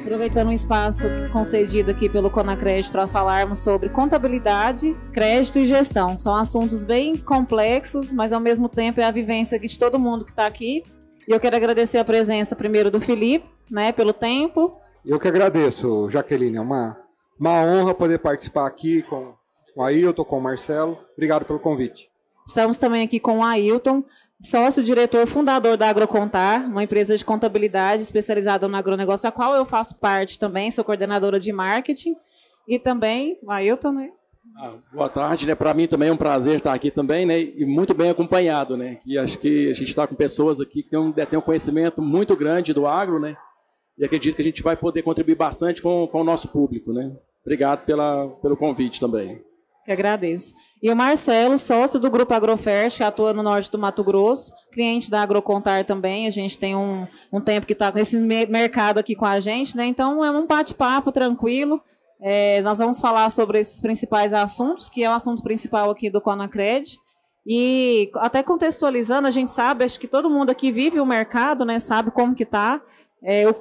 Aproveitando o espaço concedido aqui pelo Conacred para falarmos sobre contabilidade, crédito e gestão. São assuntos bem complexos, mas ao mesmo tempo é a vivência de todo mundo que está aqui. E eu quero agradecer a presença primeiro do Felipe, né, pelo tempo. Eu que agradeço, Jaqueline. É uma honra poder participar aqui com o Ailton, com o Marcelo. Obrigado pelo convite. Estamos também aqui com o Ailton, sócio-diretor fundador da Agrocontar, uma empresa de contabilidade especializada no agronegócio, a qual eu faço parte também, sou coordenadora de marketing. E também o Ailton, né? Boa tarde, né? Para mim também é um prazer estar aqui também, né? E muito bem acompanhado, né? E acho que a gente está com pessoas aqui que têm um conhecimento muito grande do agro, né? E acredito que a gente vai poder contribuir bastante com o nosso público, né? Obrigado pelo convite também. Que agradeço. E o Marcelo, sócio do Grupo Agrofert, que atua no norte do Mato Grosso, cliente da Agrocontar também. A gente tem um tempo que está nesse mercado aqui com a gente, né? Então é um bate-papo tranquilo. Nós vamos falar sobre esses principais assuntos, que é o assunto principal aqui do Conacred. E até contextualizando, a gente sabe, acho que todo mundo aqui vive o mercado, né? Sabe como que está.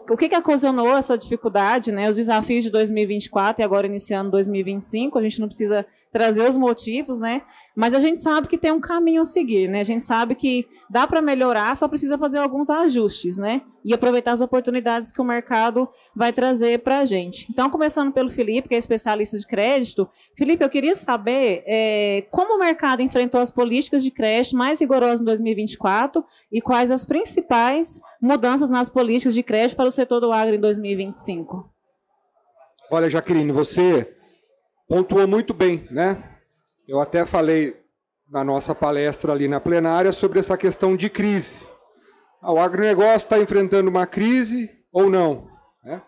O que ocasionou essa dificuldade, né? Os desafios de 2024 e agora iniciando 2025, a gente não precisa trazer os motivos, né? Mas a gente sabe que tem um caminho a seguir, né? A gente sabe que dá para melhorar, só precisa fazer alguns ajustes, né? E aproveitar as oportunidades que o mercado vai trazer para a gente. Então, começando pelo Felipe, que é especialista de crédito. Felipe, eu queria saber como o mercado enfrentou as políticas de crédito mais rigorosas em 2024 e quais as principais mudanças nas políticas de crédito para o setor do agro em 2025. Olha, Jaqueline, você pontuou muito bem, né? Eu até falei na nossa palestra ali na plenária sobre essa questão de crise. O agronegócio está enfrentando uma crise ou não, né?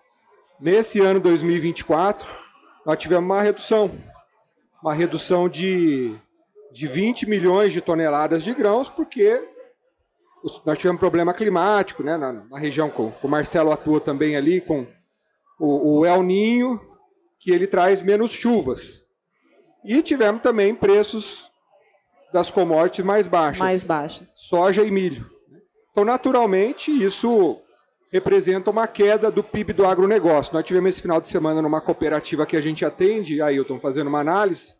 Nesse ano 2024, nós tivemos uma redução de 20 milhões de toneladas de grãos, porque nós tivemos problema climático, né, na região, o Marcelo atua também ali com o El Niño, que ele traz menos chuvas. E tivemos também preços das commodities mais baixas. Soja e milho. Então, naturalmente, isso representa uma queda do PIB do agronegócio. Nós tivemos esse final de semana numa cooperativa que a gente atende, Ailton, fazendo uma análise.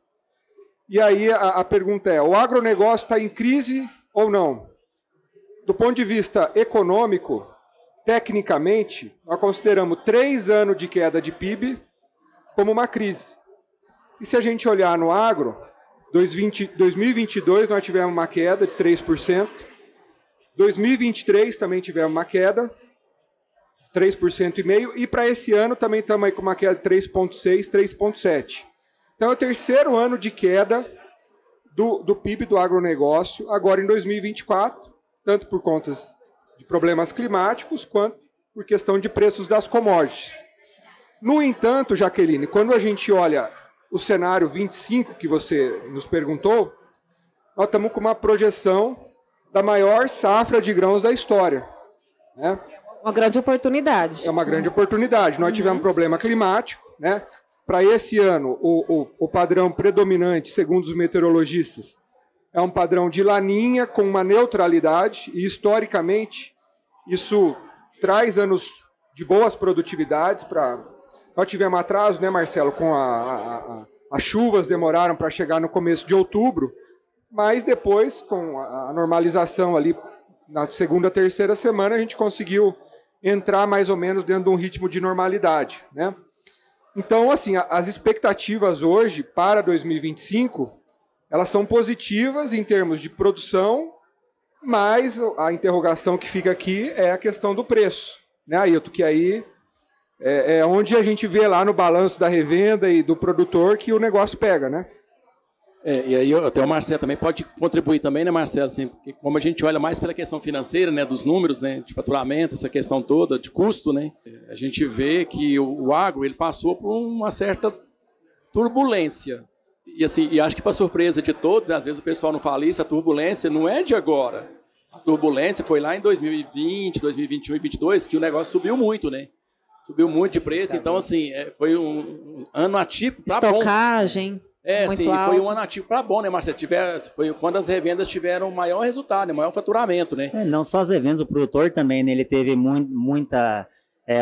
E aí a pergunta é, o agronegócio está em crise ou não? Do ponto de vista econômico, tecnicamente, nós consideramos 3 anos de queda de PIB como uma crise. E se a gente olhar no agro, 2022 nós tivemos uma queda de 3%, 2023 também tivemos uma queda, 3,5%, e para esse ano também estamos aí com uma queda de 3,6%, 3,7%. Então é o 3º ano de queda do PIB do agronegócio, agora em 2024, tanto por conta de problemas climáticos, quanto por questão de preços das commodities. No entanto, Jaqueline, quando a gente olha o cenário 25, que você nos perguntou, nós estamos com uma projeção da maior safra de grãos da história, né? Uma grande oportunidade. É uma grande oportunidade. Nós tivemos problema climático, né? Para esse ano, o padrão predominante, segundo os meteorologistas, é um padrão de laninha com uma neutralidade, e historicamente isso traz anos de boas produtividades. Nós tivemos atraso, né, Marcelo, com as chuvas demoraram para chegar no começo de outubro, mas depois, com a normalização ali na segunda, terceira semana, a gente conseguiu entrar mais ou menos dentro de um ritmo de normalidade, né? Então, assim, as expectativas hoje para 2025, elas são positivas em termos de produção, mas a interrogação que fica aqui é a questão do preço, né, Ailton? Que aí é onde a gente vê lá no balanço da revenda e do produtor que o negócio pega, né? E aí até o Marcelo também pode contribuir também, né, Marcelo? Assim, porque como a gente olha mais pela questão financeira, né, dos números, né, de faturamento, essa questão toda de custo, né, a gente vê que o agro ele passou por uma certa turbulência. E assim, e acho que para surpresa de todos, às vezes o pessoal não fala isso, a turbulência não é de agora. A turbulência foi lá em 2020, 2021 e 2022 que o negócio subiu muito, né? Subiu muito de preço, então assim, foi um ano atípico para bom. Estocagem. Sim, foi um ano ativo para bom, né, Marcelo? Foi quando as revendas tiveram maior resultado, né, maior faturamento, né? Não só as revendas, o produtor também, né, ele teve muita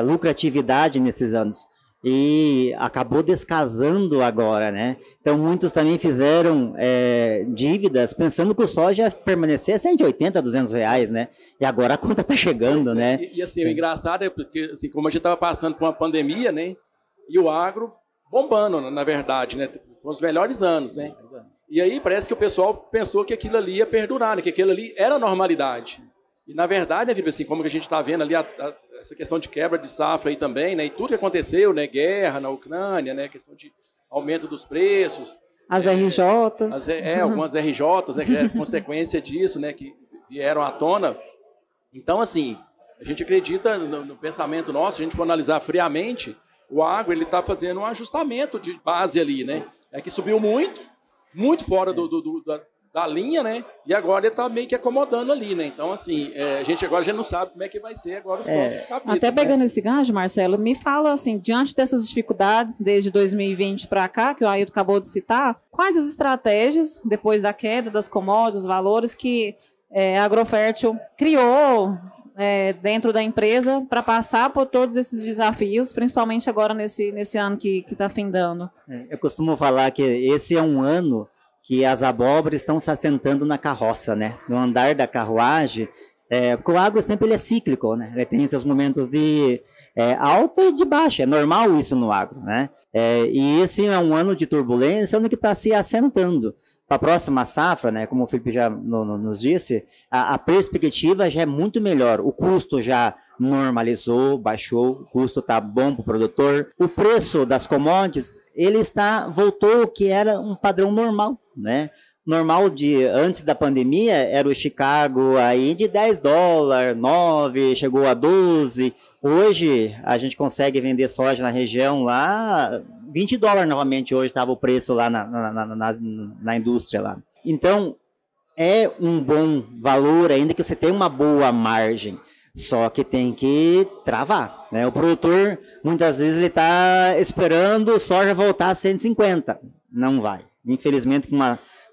lucratividade nesses anos. E acabou descasando agora, né? Então, muitos também fizeram dívidas pensando que o soja ia permanecer 180, 200 reais, né? E agora a conta está chegando, né? E assim, o engraçado é porque, assim, como a gente estava passando por uma pandemia, né? E o agro bombando, na verdade, né? Com os melhores anos, né? E aí parece que o pessoal pensou que aquilo ali ia perdurar, né? Que aquilo ali era normalidade. E, na verdade, né, Felipe, assim, como que a gente está vendo ali essa questão de quebra de safra aí também, né? E tudo que aconteceu, né? Guerra na Ucrânia, né? Questão de aumento dos preços. As RJs. Algumas RJs, né? Que é consequência disso, né? Que vieram à tona. Então, assim, a gente acredita no pensamento nosso, se a gente for analisar friamente, o agro ele está fazendo um ajustamento de base ali, né? É que subiu muito fora da linha, né? E agora ele está meio que acomodando ali, né? Então, assim, a gente agora já não sabe como é que vai ser agora os próximos capítulos. Até pegando esse gancho, Marcelo, me fala assim, diante dessas dificuldades desde 2020 para cá, que o Ailton acabou de citar, quais as estratégias, depois da queda das commodities, os valores que a Agrofértil criou dentro da empresa para passar por todos esses desafios, principalmente agora nesse ano que está findando? Eu costumo falar que esse é um ano que as abóboras estão se assentando na carroça, né? No andar da carruagem, porque o agro sempre ele é cíclico, né? Ele tem seus momentos de alta e de baixa, é normal isso no agro, né? E esse é um ano de turbulência, onde que está se assentando. Para a próxima safra, né? Como o Felipe já nos disse, a perspectiva já é muito melhor, o custo já normalizou, baixou, o custo está bom para o produtor, o preço das commodities voltou ao que era um padrão normal, né? Normal de antes da pandemia era o Chicago aí de $10, 9, chegou a 12. Hoje a gente consegue vender soja na região lá $20 novamente, hoje estava o preço lá na indústria lá. Então é um bom valor, ainda que você tenha uma boa margem. Só que tem que travar, né? O produtor, muitas vezes, ele está esperando o soja voltar a 150. Não vai. Infelizmente, com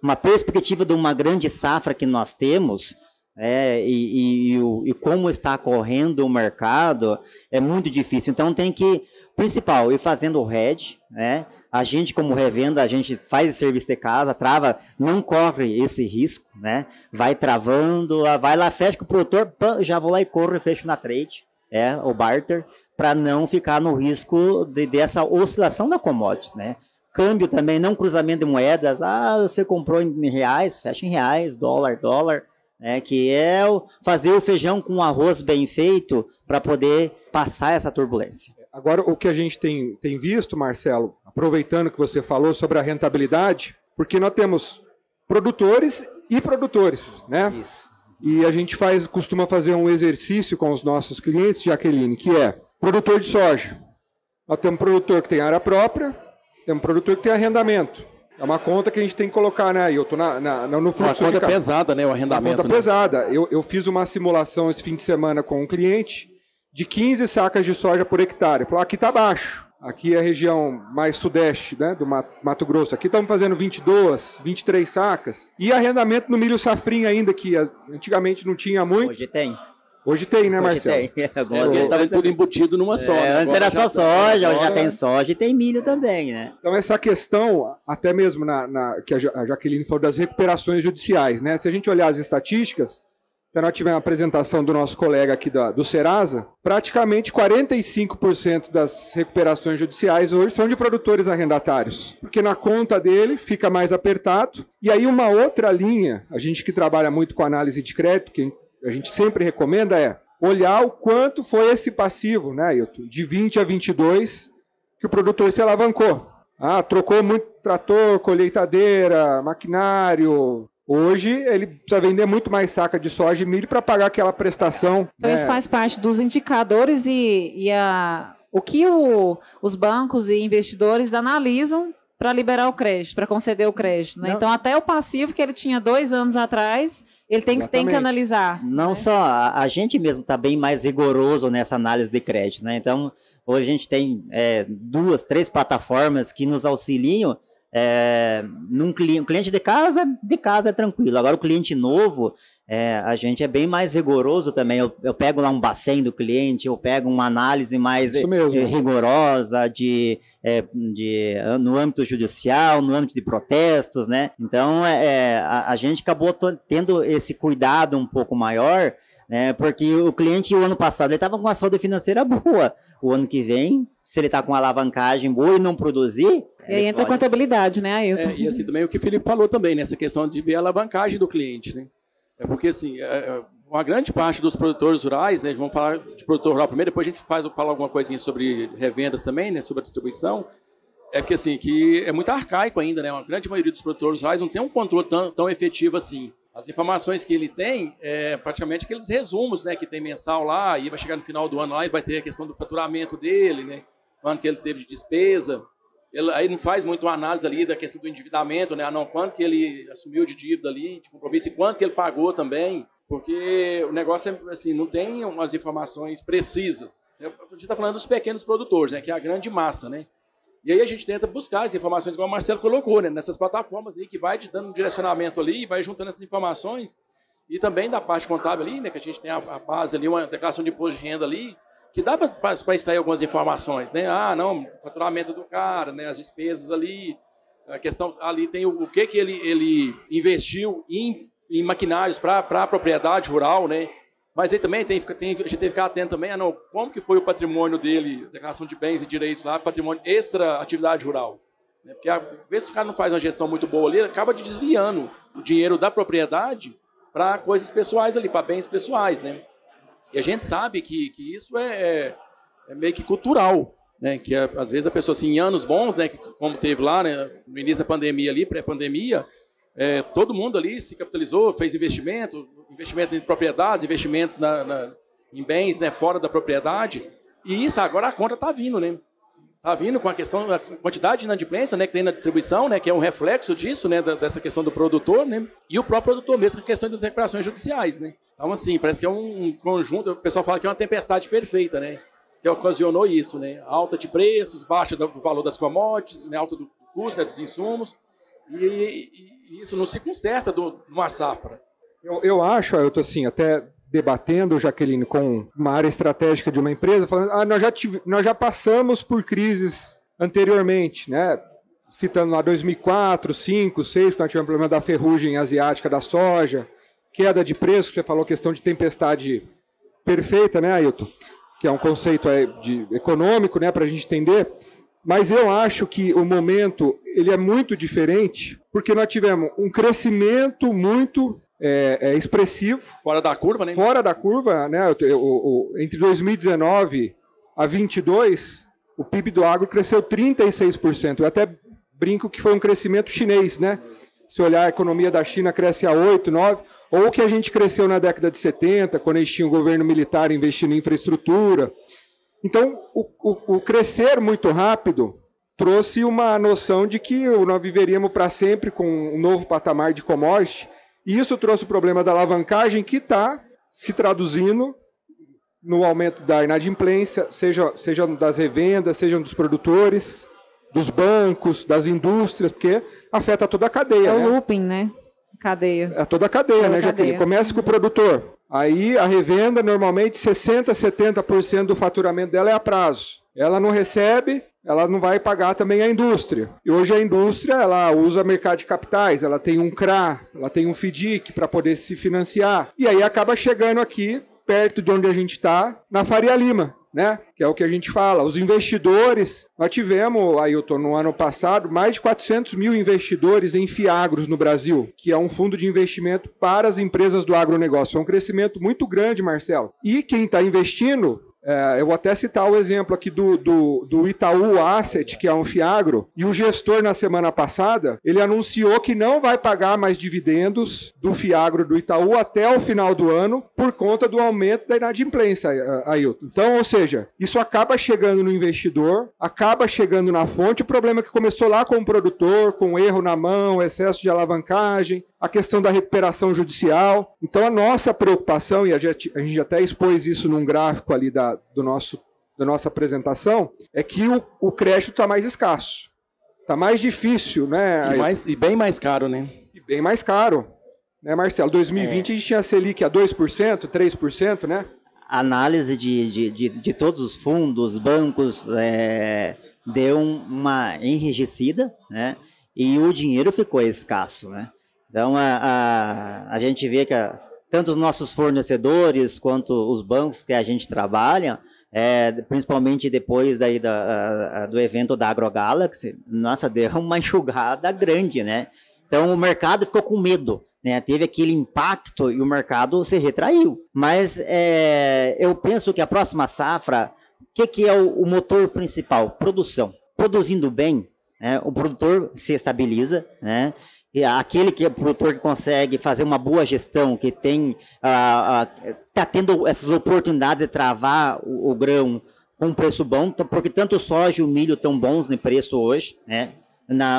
uma perspectiva de uma grande safra que nós temos, e como está correndo o mercado, é muito difícil. Então, tem que, principal, ir fazendo o hedge, né? A gente, como revenda, a gente faz esse serviço de casa, trava, não corre esse risco, né? Vai travando, vai lá, fecha com o produtor, já vou lá e corro e fecho na trade, o barter, para não ficar no risco dessa oscilação da commodity, né? Câmbio também, não cruzamento de moedas, você comprou em reais, fecha em reais, dólar, né? Que é fazer o feijão com arroz bem feito para poder passar essa turbulência. Agora, o que a gente tem visto, Marcelo, aproveitando que você falou sobre a rentabilidade, porque nós temos produtores e produtores, né? Isso. E a gente costuma fazer um exercício com os nossos clientes, Jaqueline, que é produtor de soja. Nós temos produtor que tem área própria, temos produtor que tem arrendamento. É uma conta que a gente tem que colocar, né? Eu estou no fluxo. Uma conta pesada, né? O arrendamento. Uma conta pesada. Eu fiz uma simulação esse fim de semana com um cliente de 15 sacas de soja por hectare. Falou, aqui está baixo. Aqui é a região mais sudeste, né, do Mato Grosso. Aqui estamos fazendo 22, 23 sacas. E arrendamento no milho safrinha ainda, que antigamente não tinha muito. Hoje tem. Hoje tem, né, Marcelo? Tem. Agora estava tudo embutido numa só. Né? Antes era só soja, hoje já tem soja e tem milho também, né? Então essa questão, até mesmo que a Jaqueline falou das recuperações judiciais, né? Se a gente olhar as estatísticas, então nós tivemos a apresentação do nosso colega aqui do Serasa, praticamente 45% das recuperações judiciais hoje são de produtores arrendatários, porque na conta dele fica mais apertado. E aí uma outra linha, a gente que trabalha muito com análise de crédito, que a gente sempre recomenda olhar o quanto foi esse passivo, né, Ailton? De 20 a 22, que o produtor se alavancou. Trocou muito trator, colheitadeira, maquinário. Hoje ele precisa vender muito mais saca de soja e milho para pagar aquela prestação. Então isso faz parte dos indicadores o que os bancos e investidores analisam para liberar o crédito, para conceder o crédito. Né? Então até o passivo que ele tinha 2 anos atrás, ele tem que analisar. Não, né? Só a gente mesmo está bem mais rigoroso nessa análise de crédito. Né? Então hoje a gente tem 2, 3 plataformas que nos auxiliam Um cliente de casa é tranquilo. Agora, o cliente novo, a gente é bem mais rigoroso também. Eu pego lá um Bacen do cliente, eu pego uma análise mais rigorosa no âmbito judicial, no âmbito de protestos, né? Então, a gente acabou tendo esse cuidado um pouco maior, né? Porque o cliente, o ano passado, ele estava com uma saúde financeira boa. O ano que vem, se ele está com uma alavancagem boa e não produzir... E aí entra a contabilidade, né, Ailton? E assim também o que o Felipe falou também, nessa questão de ver a alavancagem do cliente, né? Porque assim, uma grande parte dos produtores rurais, né, vamos falar de produtor rural primeiro, depois a gente fala alguma coisinha sobre revendas também, né, sobre a distribuição, que assim, que é muito arcaico ainda, né? Uma grande maioria dos produtores rurais não tem um controle tão efetivo assim. As informações que ele tem, praticamente aqueles resumos, né, que tem mensal lá, e vai chegar no final do ano lá e vai ter a questão do faturamento dele, né, quanto que ele teve de despesa. Aí não faz muito uma análise ali da questão do endividamento, né? Quanto que ele assumiu de dívida ali, de compromisso, e quanto que ele pagou também, porque o negócio assim, não tem umas informações precisas. A gente está falando dos pequenos produtores, né? Que é a grande massa, né? E aí a gente tenta buscar as informações, igual o Marcelo colocou, né? Nessas plataformas aí, que vai te dando um direcionamento ali, vai juntando essas informações, e também da parte contábil ali, né? Que a gente tem a base ali, uma declaração de imposto de renda ali, que dá para extrair algumas informações, né? O faturamento do cara, né? As despesas ali, a questão ali tem o que ele investiu em maquinários para a propriedade rural, né? Mas aí também a gente tem que ficar atento também, como que foi o patrimônio dele, declaração de bens e direitos lá, patrimônio extra atividade rural. Né? Porque às vezes o cara não faz uma gestão muito boa ali, ele acaba desviando o dinheiro da propriedade para coisas pessoais ali, para bens pessoais, né? E a gente sabe que isso é meio que cultural, né? Que às vezes a pessoa, assim, em anos bons, né? Que, como teve lá, né? No início da pandemia ali, pré-pandemia, todo mundo ali se capitalizou, fez investimento em propriedades, investimentos em bens, né? Fora da propriedade. E isso agora a conta está vindo, né? Está vindo com a questão da quantidade de inadimplência, né, que tem na distribuição, né, que é um reflexo disso, né, dessa questão do produtor, né, e o próprio produtor mesmo, com a questão das recuperações judiciais, né. Então, assim, parece que é um conjunto, o pessoal fala que é uma tempestade perfeita, né, que ocasionou isso, né, alta de preços, baixa do valor das commodities, né, alta do custo, né, dos insumos, e isso não se conserta numa safra. Eu acho, eu estou assim, até debatendo, Jaqueline, com uma área estratégica de uma empresa, falando, nós já passamos por crises anteriormente, né? Citando lá 2004, 2005, 2006, que nós tivemos o problema da ferrugem asiática da soja, queda de preço, você falou questão de tempestade perfeita, né, Ailton? Que é um conceito econômico, né, para a gente entender. Mas eu acho que o momento ele é muito diferente, porque nós tivemos um crescimento muito expressivo. Fora da curva, né? Fora da curva, né? Entre 2019 a 2022, o PIB do agro cresceu 36%. Eu até brinco que foi um crescimento chinês, né? Se olhar a economia da China cresce a 8, 9, ou o que a gente cresceu na década de 70, quando a gente tinha o governo militar investindo em infraestrutura. Então, o crescer muito rápido trouxe uma noção de que nós viveríamos para sempre com um novo patamar de commodity. E isso trouxe o problema da alavancagem, que está se traduzindo no aumento da inadimplência, seja das revendas, sejam dos produtores, dos bancos, das indústrias, porque afeta toda a cadeia. É o looping, né? Cadeia. É toda a cadeia, né, Jaqueline? Começa com o produtor. Aí a revenda, normalmente, 60%, 70% do faturamento dela é a prazo. Ela não recebe, ela não vai pagar também a indústria. E hoje a indústria, ela usa mercado de capitais, ela tem um CRA, ela tem um FDIC para poder se financiar. E aí acaba chegando aqui, perto de onde a gente está, na Faria Lima, né? Que é o que a gente fala. Os investidores, nós tivemos, Ailton, no ano passado, mais de 400 mil investidores em Fiagros no Brasil, que é um fundo de investimento para as empresas do agronegócio. É um crescimento muito grande, Marcelo. E quem está investindo... eu vou até citar o exemplo aqui do Itaú Asset, que é um Fiagro, e o gestor na semana passada, ele anunciou que não vai pagar mais dividendos do Fiagro do Itaú até o final do ano, por conta do aumento da inadimplência, Ailton. Então, ou seja, isso acaba chegando no investidor, acaba chegando na fonte, o problema é que começou lá com o produtor, com erro na mão, excesso de alavancagem, a questão da recuperação judicial. Então, a nossa preocupação, e a gente até expôs isso num gráfico ali da nossa apresentação, é que o crédito está mais escasso. Tá mais difícil, né? E bem mais caro, né? E bem mais caro. Né, Marcelo? 2020 a gente tinha a Selic a 2%, 3%, né? A análise de todos os fundos, bancos, deu uma enrijecida, né? E o dinheiro ficou escasso, né? Então, a gente vê que tanto os nossos fornecedores quanto os bancos que a gente trabalha, principalmente depois daí do evento da AgroGalaxy, nossa, deu uma enxugada grande, né? Então, o mercado ficou com medo, né? Teve aquele impacto e o mercado se retraiu. Mas eu penso que a próxima safra, o que é o motor principal? Produção. Produzindo bem, né, o produtor se estabiliza, né? E aquele que é o produtor que consegue fazer uma boa gestão, que tem está tendo essas oportunidades de travar o grão com um preço bom, porque tanto o soja e o milho estão bons no preço hoje, né?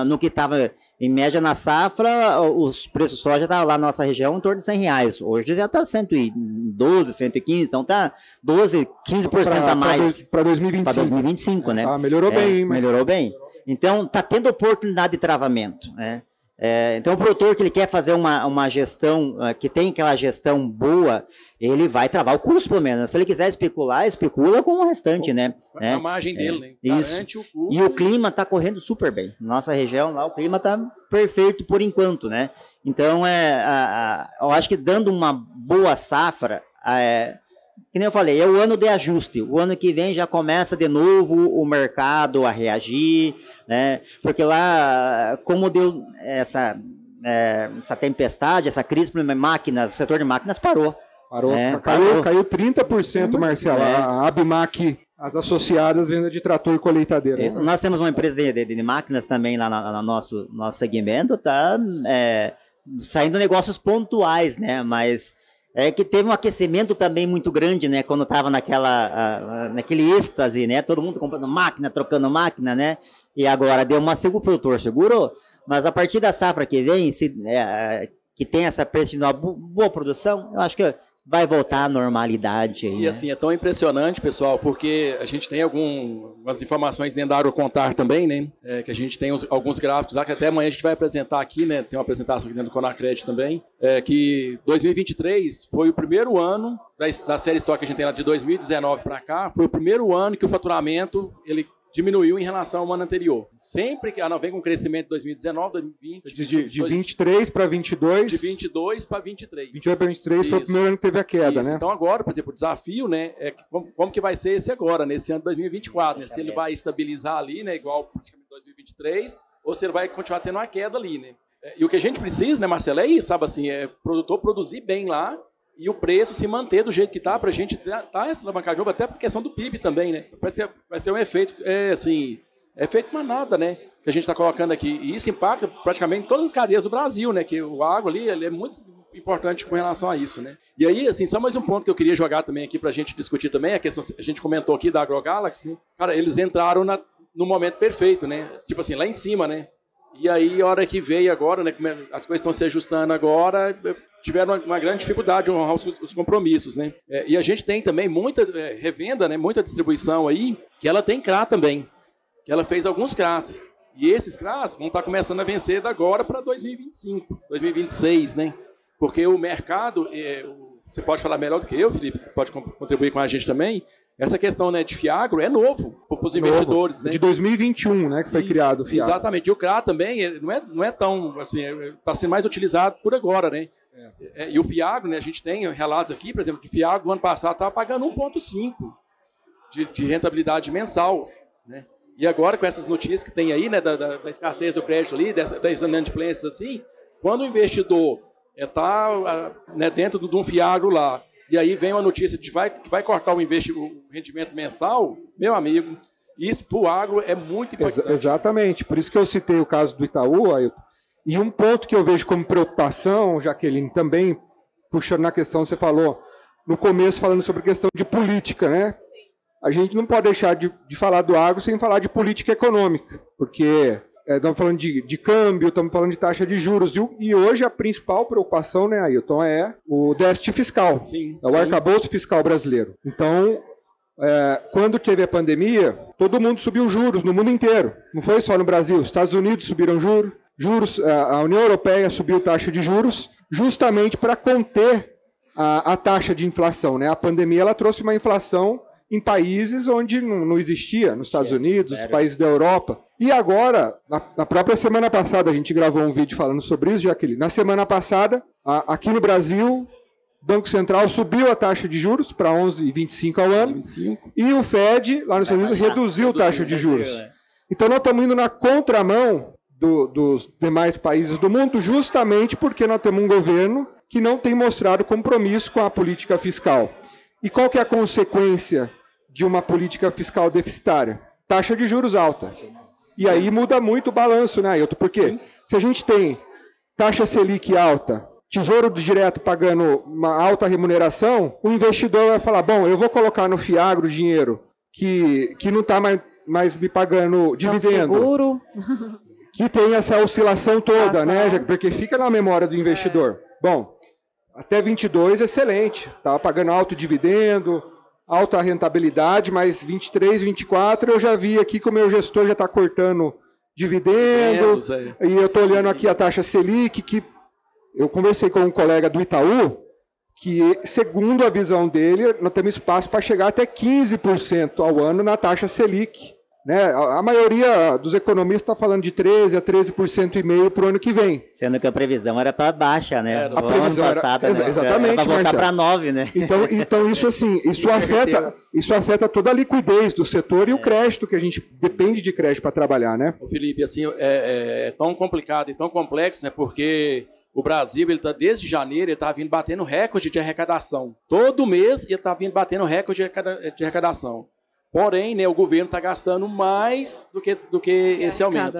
No que estava em média na safra, os preços de soja estavam lá na nossa região em torno de R$100. Hoje já está 112, 115, então está 12, 15% a mais. Para 2025. Para 2025, né? Melhorou bem, hein? Melhorou bem. Então, está tendo oportunidade de travamento, né? Então, o produtor que ele quer fazer uma gestão, que tem aquela gestão boa, ele vai travar o custo, pelo menos. Se ele quiser especular, especula com o restante, né? A margem dele, né? Garante o custo. E o clima está correndo super bem. Nossa região lá, o clima está perfeito por enquanto, né? Então, eu acho que dando uma boa safra, que nem eu falei, é o ano de ajuste. O ano que vem já começa de novo o mercado a reagir, né? Porque lá, como deu essa tempestade, essa crise para máquinas, o setor de máquinas parou. Caiu 30%, Marcelo. A Abimac, as associadas, venda de trator e colheitadeira. Isso. Nós temos uma empresa de máquinas também lá no nosso segmento, tá saindo negócios pontuais, né? Mas que teve um aquecimento também muito grande, né? Quando estava naquele êxtase, né? Todo mundo comprando máquina, trocando máquina, né? E agora deu uma o produtor segurou, mas a partir da safra que vem, que tem essa boa produção, eu acho que vai voltar à normalidade. Aí, e assim, é tão impressionante, pessoal, porque a gente tem algumas informações dentro da Agrocontar também, né? Que a gente tem alguns gráficos lá, que até amanhã a gente vai apresentar aqui, né? Tem uma apresentação aqui dentro do Conacred também, que 2023 foi o primeiro ano da série estoque que a gente tem lá de 2019 para cá, foi o primeiro ano que o faturamento, ele diminuiu em relação ao ano anterior. Sempre que vem com crescimento de 2019, 2020... De 23 para 22... De 22 para 23. 22 para 23 foi o primeiro ano que teve a queda, Isso. né? Então agora, por exemplo, o desafio, né, como que vai ser esse agora, nesse ano de 2024, né? Se ele vai estabilizar ali, né, igual praticamente 2023, ou se ele vai continuar tendo uma queda ali, né? E o que a gente precisa, né, Marcelo, é isso, sabe assim, produtor produzir bem lá, e o preço se manter do jeito que está, para a gente tá essa alavancagem de novo, até por questão do PIB também, né? Vai ter um efeito, efeito manada, né? Que a gente está colocando aqui. E isso impacta praticamente todas as cadeias do Brasil, né? Que o agro ali, ele é muito importante com relação a isso, né? E aí, assim, só mais um ponto que eu queria jogar também aqui para a gente discutir também, a questão, a gente comentou aqui da AgroGalaxy, né? Cara, eles entraram no momento perfeito, né? Tipo assim, lá em cima, né? E aí, a hora que veio agora, né, as coisas estão se ajustando agora, tiveram uma grande dificuldade de honrar os compromissos, né? E a gente tem também muita revenda, né, muita distribuição aí, que ela tem CRA também, que ela fez alguns CRAs. E esses CRAs vão estar começando a vencer da agora para 2025, 2026, né? Porque o mercado, você pode falar melhor do que eu, Felipe, pode contribuir com a gente também. Essa questão, né, de Fiagro é novo para os investidores, né? De 2021, né, que foi criado o Fiagro. Exatamente. E o CRA também não é tão, assim, está sendo mais utilizado por agora, né? E o Fiagro, né, a gente tem relatos aqui, por exemplo, de Fiagro do ano passado estava pagando 1,5 de rentabilidade mensal, né? E agora, com essas notícias que tem aí, né, da escassez do crédito ali, das inadimplências assim, quando o investidor está dentro de um Fiagro lá, e aí vem uma notícia de que vai cortar o rendimento mensal, meu amigo, isso para o agro é muito importante. Exatamente, por isso que eu citei o caso do Itaú, Ailton. E um ponto que eu vejo como preocupação, Jaqueline, também, puxando na questão, você falou no começo, falando sobre questão de política, né? Sim. A gente não pode deixar de falar do agro sem falar de política econômica, porque estamos falando de câmbio, estamos falando de taxa de juros, e hoje a principal preocupação, né, Ailton, é o déficit fiscal, sim, é o arcabouço fiscal brasileiro. Então, quando teve a pandemia, todo mundo subiu juros no mundo inteiro. Não foi só no Brasil. Os Estados Unidos subiram juros, a União Europeia subiu taxa de juros, justamente para conter a taxa de inflação, né? A pandemia ela trouxe uma inflação em países onde não existia, nos Estados Unidos, nos países da Europa. E agora, na própria semana passada, a gente gravou um vídeo falando sobre isso, Jaqueline. Na semana passada, aqui no Brasil, o Banco Central subiu a taxa de juros para 11,25 ao ano. 25. E o Fed, lá nos Estados Unidos, reduziu a taxa de juros. Então, nós estamos indo na contramão dos demais países do mundo, justamente porque nós temos um governo que não tem mostrado compromisso com a política fiscal. E qual que é a consequência de uma política fiscal deficitária? Taxa de juros alta. E aí muda muito o balanço, né, Ailton? Porque sim, se a gente tem taxa Selic alta, Tesouro Direto pagando uma alta remuneração, o investidor vai falar, bom, eu vou colocar no Fiagro dinheiro que não está mais me pagando dividendo. Seguro. Que tem essa oscilação toda, né? Porque fica na memória do investidor. Bom, até 22, excelente. Estava pagando alto dividendo, alta rentabilidade, mas 23, 24, eu já vi aqui que o meu gestor já está cortando dividendo. E eu estou olhando aqui a taxa Selic, que eu conversei com um colega do Itaú, que, segundo a visão dele, nós temos espaço para chegar até 15% ao ano na taxa Selic. Né? A maioria dos economistas está falando de 13% a 13,5% para o ano que vem. Sendo que a previsão era para baixa, né? A previsão ano passado, era, né? Exatamente, para voltar para 9%, né? Então isso assim, isso afeta toda a liquidez do setor e o crédito, que a gente depende de crédito para trabalhar, né? Ô Felipe, assim, é tão complicado e tão complexo, né? Porque o Brasil, ele tá, desde janeiro, ele está vindo batendo recorde de arrecadação. Todo mês ele está vindo batendo recorde de arrecadação. Porém, né, o governo está gastando mais do que esse aumento.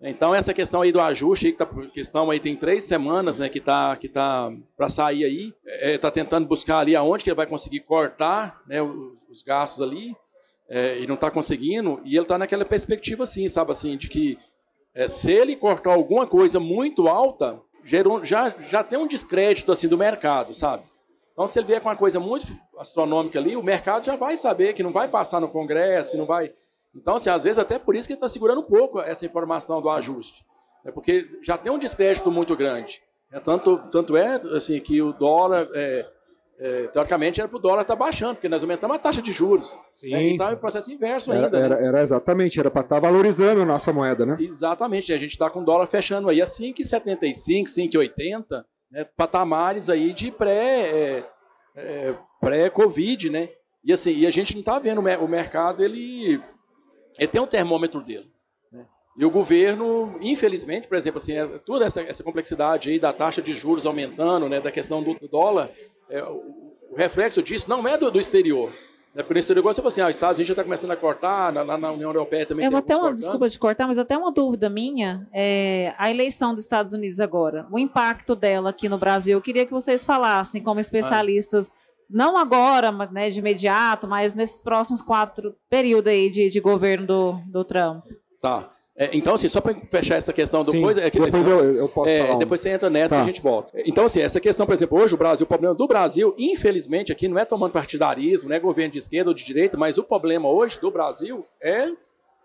Então, essa questão aí do ajuste, aí, questão aí tem 3 semanas, né, que tá para sair aí, está tentando buscar ali aonde que ele vai conseguir cortar, né, os gastos ali, e não está conseguindo, e ele está naquela perspectiva assim, sabe, assim, de que se ele cortar alguma coisa muito alta, já tem um descrédito assim do mercado, sabe? Então, se ele vier com uma coisa muito astronômica ali, o mercado já vai saber que não vai passar no Congresso, que não vai... Então, assim, às vezes, até por isso que ele está segurando um pouco essa informação do ajuste. Porque já tem um descrédito muito grande. Tanto é assim, que o dólar, teoricamente, era para o dólar estar baixando, porque nós aumentamos a taxa de juros. Sim. Né? Então, é um processo inverso ainda. Era exatamente, era para estar valorizando a nossa moeda, né? Exatamente. A gente está com o dólar fechando aí a 5,75, 5,80, né, patamares aí de pré-Covid, né? E assim, e a gente não está vendo o mercado, ele tem um termômetro dele, né? E o governo, infelizmente, por exemplo, assim, toda essa complexidade aí da taxa de juros aumentando, né, da questão do dólar, o reflexo disso não é do exterior. Porque no exterior, você fala assim, os Estados Unidos já está começando a cortar, na União Europeia também tem desculpa de cortar, mas até uma dúvida minha, a eleição dos Estados Unidos agora, o impacto dela aqui no Brasil, eu queria que vocês falassem como especialistas, não agora, né, de imediato, mas nesses próximos 4 períodos aí de governo do Trump. Tá. Então, assim, só para fechar essa questão do coisa... depois eu posso falar. Depois você entra nessa e a gente volta. Então, assim, essa questão, por exemplo, hoje o problema do Brasil, infelizmente, aqui não é tomando partidarismo, não é governo de esquerda ou de direita, mas o problema hoje do Brasil é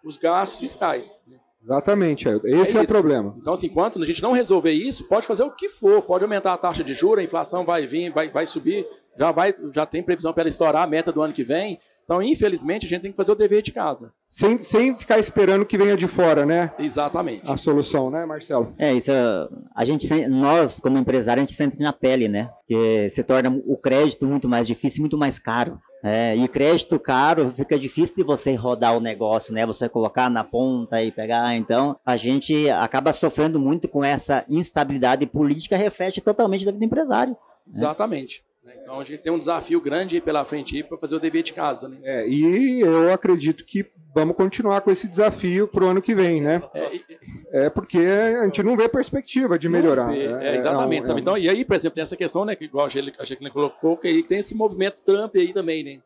os gastos fiscais. Exatamente, esse é o problema. Então, assim, enquanto a gente não resolver isso, pode fazer o que for, pode aumentar a taxa de juros, a inflação vai vir, vai subir, já tem previsão para ela estourar a meta do ano que vem. Então, infelizmente, a gente tem que fazer o dever de casa. Sem ficar esperando que venha de fora, né? Exatamente. A solução, né, Marcelo? Isso, nós, como empresário, a gente sente na pele, né? Que se torna o crédito muito mais difícil e muito mais caro. E crédito caro, fica difícil de você rodar o negócio, né? Você colocar na ponta e pegar. Então, a gente acaba sofrendo muito com essa instabilidade política, reflete totalmente da vida do empresário. Exatamente. Então, a gente tem um desafio grande pela frente para fazer o dever de casa, né? E eu acredito que vamos continuar com esse desafio para o ano que vem, né? Porque a gente não vê perspectiva de melhorar. Exatamente. Sabe? Então, e aí, por exemplo, tem essa questão, né, que igual a Jaqueline colocou, que tem esse movimento Trump aí também, né?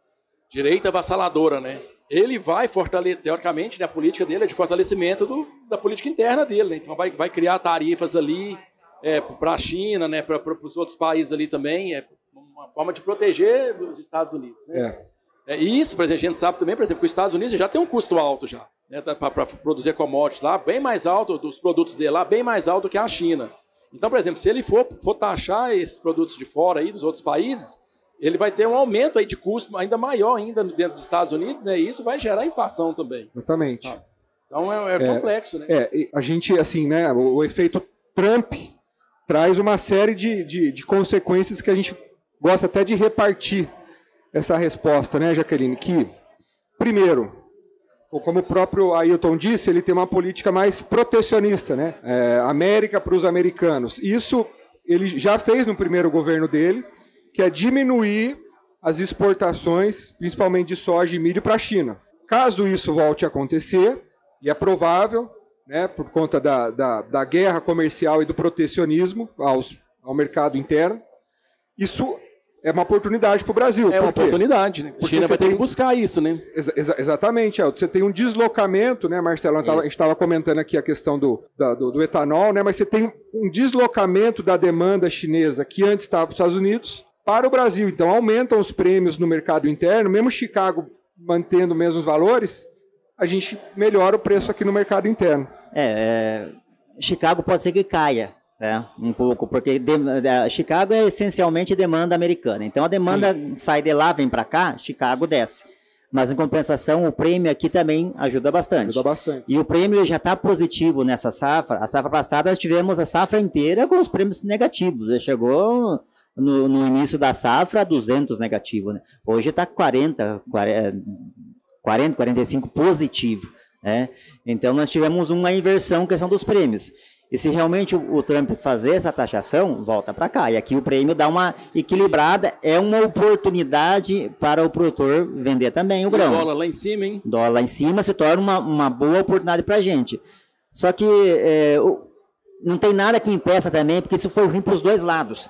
Direita avassaladora, né? Ele vai fortalecer, teoricamente, né, a política dele é de fortalecimento da política interna dele, né? Então, vai criar tarifas ali para a China, né, para os outros países ali também, uma forma de proteger os Estados Unidos, né? Isso, por exemplo, a gente sabe também, por exemplo, que os Estados Unidos já tem um custo alto já, né, para produzir commodities lá, bem mais alto, dos produtos dele lá, bem mais alto que a China. Então, por exemplo, se ele for taxar esses produtos de fora aí, dos outros países, ele vai ter um aumento aí de custo ainda maior ainda dentro dos Estados Unidos, né? E isso vai gerar inflação também. Exatamente. Sabe? Então é complexo, né? A gente, assim, né, o efeito Trump traz uma série de consequências que a gente gosta até de repartir essa resposta, né, Jaqueline? Que, primeiro, como o próprio Ailton disse, ele tem uma política mais protecionista, né? América para os americanos. Isso ele já fez no primeiro governo dele, que é diminuir as exportações, principalmente de soja e milho, para a China. Caso isso volte a acontecer, e é provável, né, por conta da guerra comercial e do protecionismo ao mercado interno, isso é uma oportunidade para o Brasil. É uma oportunidade, né? A China vai ter que buscar isso, né? Exatamente. Você tem um deslocamento, né, Marcelo? A gente estava comentando aqui a questão do etanol, né? Mas você tem um deslocamento da demanda chinesa que antes estava para os Estados Unidos para o Brasil. Então, aumentam os prêmios no mercado interno, mesmo Chicago mantendo os mesmos valores, a gente melhora o preço aqui no mercado interno. Chicago pode ser que caia, né, um pouco, porque Chicago é essencialmente demanda americana. Então, a demanda sai de lá, vem para cá, Chicago desce. Mas, em compensação, o prêmio aqui também ajuda bastante. Ajuda bastante. E o prêmio já está positivo nessa safra. A safra passada, nós tivemos a safra inteira com os prêmios negativos. Já chegou no início da safra a 200 negativo, né? Hoje está 40, 45 positivo, né? Então, nós tivemos uma inversão questão dos prêmios. E se realmente o Trump fazer essa taxação, volta para cá. E aqui o prêmio dá uma equilibrada, é uma oportunidade para o produtor vender também o grão. O dólar lá em cima, hein? Dólar lá em cima se torna uma boa oportunidade para a gente. Só que não tem nada que impeça também, porque isso foi ruim para os dois lados,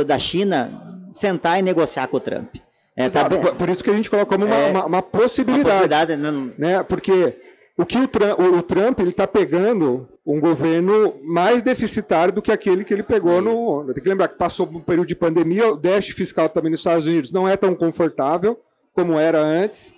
da China sentar e negociar com o Trump. Por isso que a gente coloca como uma possibilidade. Né? Porque o Trump está pegando um governo mais deficitário do que aquele que ele pegou no... Tem que lembrar que passou por um período de pandemia, o déficit fiscal também nos Estados Unidos não é tão confortável como era antes.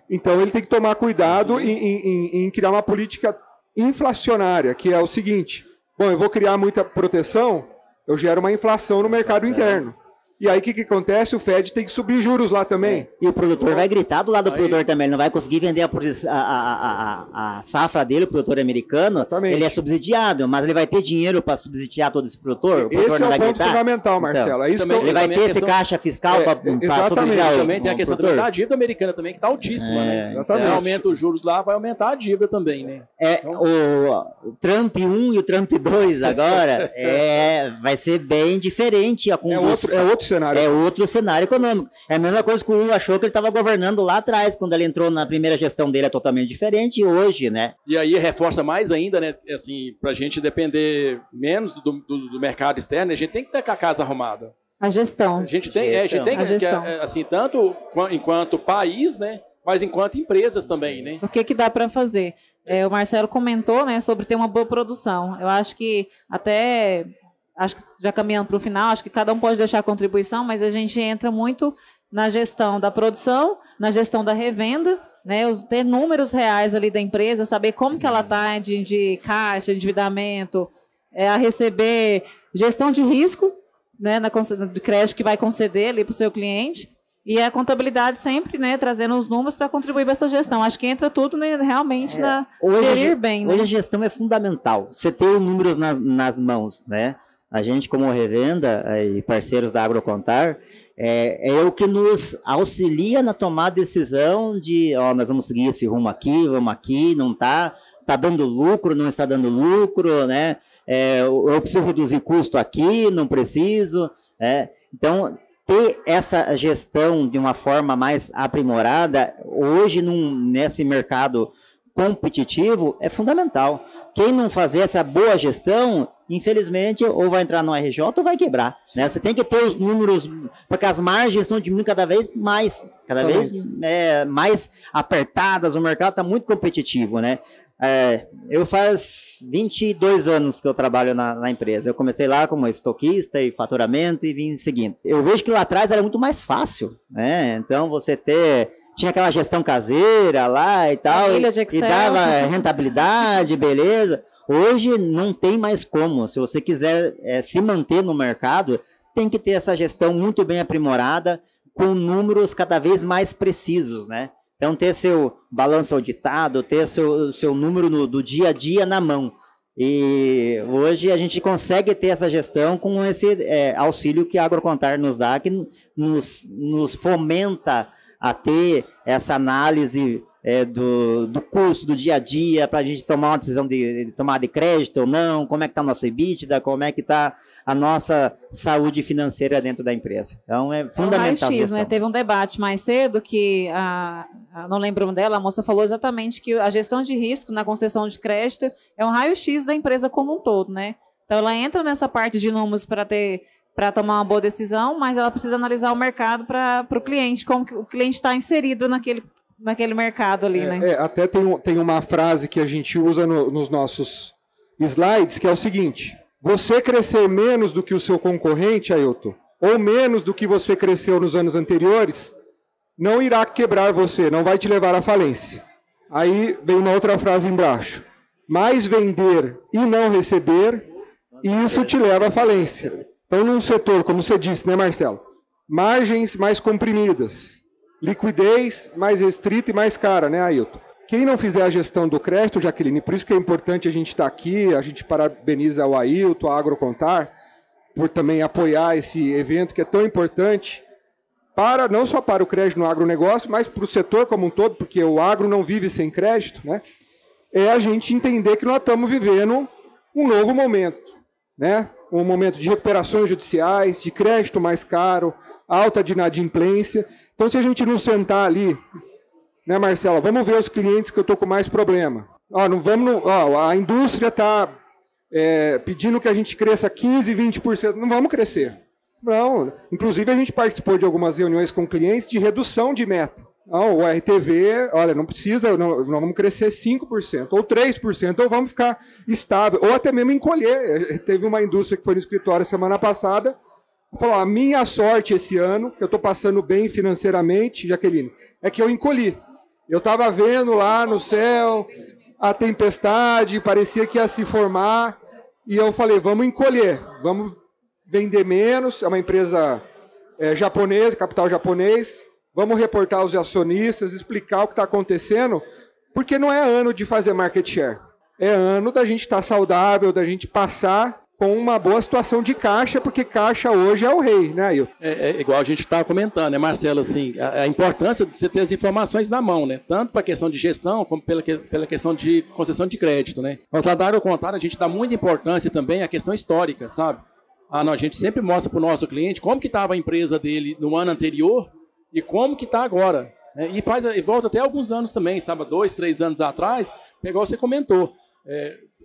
Então ele tem que tomar cuidado em criar uma política inflacionária, que é o seguinte: bom, eu vou criar muita proteção, eu gero uma inflação no mercado interno. E aí o que acontece? O Fed tem que subir juros lá também. E o produtor vai gritar do lado do produtor também. Ele não vai conseguir vender a safra dele, o produtor americano. Exatamente. Ele é subsidiado, mas ele vai ter dinheiro para subsidiar todo esse produtor. Esse é o ponto fundamental, Marcelo. Então, ele vai ter esse caixa fiscal para subsidiar também tem a questão da dívida americana também, que está altíssima, né? Exatamente. Se aumenta os juros lá, vai aumentar a dívida também, né? O Trump 1 e o Trump 2 agora vai ser bem diferente a condução. É outro cenário. É outro cenário econômico. É a mesma coisa que o Lula achou que ele estava governando lá atrás, quando ele entrou na primeira gestão dele, é totalmente diferente hoje, né? E aí reforça mais ainda, né? Assim, para a gente depender menos do mercado externo, a gente tem que ter a casa arrumada. A gestão. A gente tem que assim, tanto enquanto país, né? Mas enquanto empresas também, né? O que dá para fazer? O Marcelo comentou, né, sobre ter uma boa produção. Eu acho que acho que já caminhando para o final, acho que cada um pode deixar a contribuição, mas a gente entra muito na gestão da produção, na gestão da revenda, né, ter números reais ali da empresa, saber como que ela está de caixa, endividamento, a receber gestão de risco, né, de crédito que vai conceder ali para o seu cliente, e a contabilidade sempre, né, trazendo os números para contribuir para essa gestão. Acho que entra tudo, né, realmente gerir bem. Né? Hoje a gestão é fundamental, você ter os números nas mãos, né? A gente, como revenda e parceiros da Agrocontar, é o que nos auxilia na tomada de decisão de, nós vamos seguir esse rumo aqui, vamos aqui, não está dando lucro, não está dando lucro, né? Eu preciso reduzir custo aqui, não preciso. Então, ter essa gestão de uma forma mais aprimorada, hoje, nesse mercado competitivo, é fundamental. Quem não fazer essa boa gestão, infelizmente, ou vai entrar no RJ ou vai quebrar. Né? Você tem que ter os números, porque as margens estão diminuindo cada vez mais apertadas, o mercado está muito competitivo, né? Eu faz 22 anos que eu trabalho na empresa. Eu comecei lá como estoquista e faturamento e vim seguindo. Eu vejo que lá atrás era muito mais fácil, né? Então, você ter tinha aquela gestão caseira lá e tal, e dava rentabilidade, beleza. Hoje não tem mais como. Se você quiser se manter no mercado, tem que ter essa gestão muito bem aprimorada, com números cada vez mais precisos, né? Então, ter seu balanço auditado, ter seu número do dia a dia na mão. E hoje a gente consegue ter essa gestão com esse auxílio que a Agrocontar nos dá, que nos fomenta a ter essa análise do custo do dia a dia, para a gente tomar uma decisão de tomar de crédito ou não, como é que está o nosso EBITDA, como é que está a nossa saúde financeira dentro da empresa. Então, é fundamental. Raio-X, né? Teve um debate mais cedo que, não lembro dela, a moça falou exatamente que a gestão de risco na concessão de crédito é um raio-x da empresa como um todo, né? Então, ela entra nessa parte de números para tomar uma boa decisão, mas ela precisa analisar o mercado para o cliente, como que o cliente está inserido naquele mercado ali, né? Até tem uma frase que a gente usa nos nossos slides, que é o seguinte: você crescer menos do que o seu concorrente, Ailton, ou menos do que você cresceu nos anos anteriores, não irá quebrar você, não vai te levar à falência. Aí vem uma outra frase embaixo: mais vender e não receber, isso te leva à falência. Então, num setor, como você disse, né, Marcelo? Margens mais comprimidas, liquidez mais restrita e mais cara, né, Ailton? Quem não fizer a gestão do crédito, Jaqueline, por isso que é importante a gente estar aqui, a gente parabeniza o Ailton, a Agrocontar, por também apoiar esse evento que é tão importante, não só para o crédito no agronegócio, mas para o setor como um todo, porque o agro não vive sem crédito, né? É a gente entender que nós estamos vivendo um novo momento, né? Um momento de recuperações judiciais, de crédito mais caro, alta de inadimplência. Então, se a gente não sentar ali, né, Marcela, vamos ver os clientes que eu estou com mais problema. A indústria está pedindo que a gente cresça 15%, 20%. Não vamos crescer. Não. Inclusive, a gente participou de algumas reuniões com clientes de redução de meta. O RTV, olha, não precisa, não vamos crescer 5%, ou 3%, ou vamos ficar estável, ou até mesmo encolher. Teve uma indústria que foi no escritório semana passada, falou: a minha sorte esse ano, que eu estou passando bem financeiramente, Jaqueline, é que eu encolhi. Eu estava vendo lá no céu a tempestade, parecia que ia se formar, e eu falei: vamos encolher, vamos vender menos. É uma empresa japonesa, capital japonês. Vamos reportar aos acionistas, explicar o que está acontecendo, porque não é ano de fazer market share. É ano da gente estar saudável, da gente passar com uma boa situação de caixa, porque caixa hoje é o rei, né, Ailton? Igual a gente estava comentando, né, Marcelo, assim, a importância de você ter as informações na mão, né? Tanto para a questão de gestão, como pela questão de concessão de crédito, né? Nós lá da Agrocontar, a gente dá muita importância também à questão histórica, sabe? A gente sempre mostra para o nosso cliente como que estava a empresa dele no ano anterior, e como que está agora, né? E volta até alguns anos também, sabe? 2, 3 anos atrás, igual você comentou.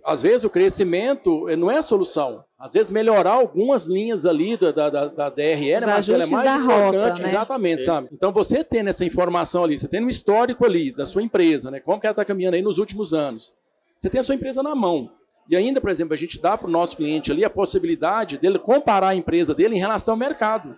Às vezes o crescimento não é a solução. Às vezes melhorar algumas linhas ali da DRE, mas ela é mais importante, rota, né? Exatamente, sabe? Então você tendo essa informação ali, você tendo um histórico ali da sua empresa, né? Como que ela está caminhando aí nos últimos anos. Você tem a sua empresa na mão. E ainda, por exemplo, a gente dá para o nosso cliente ali a possibilidade dele comparar a empresa dele em relação ao mercado.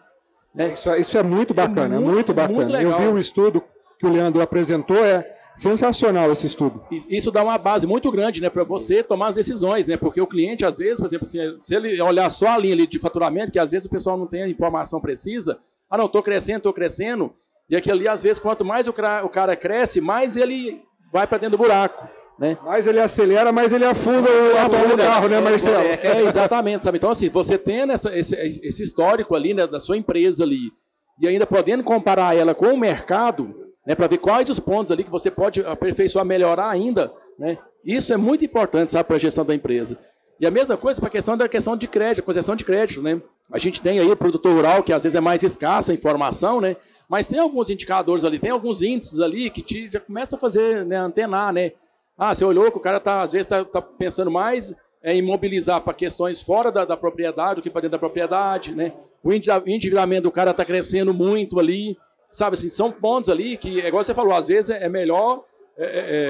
Isso é muito bacana, é muito bacana. Muito eu vi o estudo que o Leandro apresentou, é sensacional esse estudo. Isso dá uma base muito grande, né, para você tomar as decisões, né? Porque o cliente, às vezes, por exemplo, assim, se ele olhar só a linha ali de faturamento, que às vezes o pessoal não tem a informação precisa, não, estou crescendo, e aquilo ali, às vezes, quanto mais o cara cresce, mais ele vai para dentro do buraco. Né? Mais ele acelera, mais ele afunda o carro, né, Marcelo? Exatamente, sabe? Então, assim, você tendo esse histórico ali, né, da sua empresa ali, e ainda podendo comparar ela com o mercado, né, para ver quais os pontos ali que você pode aperfeiçoar, melhorar ainda, né? Isso é muito importante, sabe, para a gestão da empresa. E a mesma coisa para a questão de crédito, concessão de crédito, né? A gente tem aí o produtor rural, que às vezes é mais escassa a informação, né? Mas tem alguns indicadores ali, tem alguns índices ali que já começa a fazer, né, antenar, né? Você olhou que o cara às vezes está pensando mais em imobilizar para questões fora da propriedade do que para dentro da propriedade, né? O endividamento do cara está crescendo muito ali, sabe? Assim, são pontos ali que, igual você falou, às vezes é melhor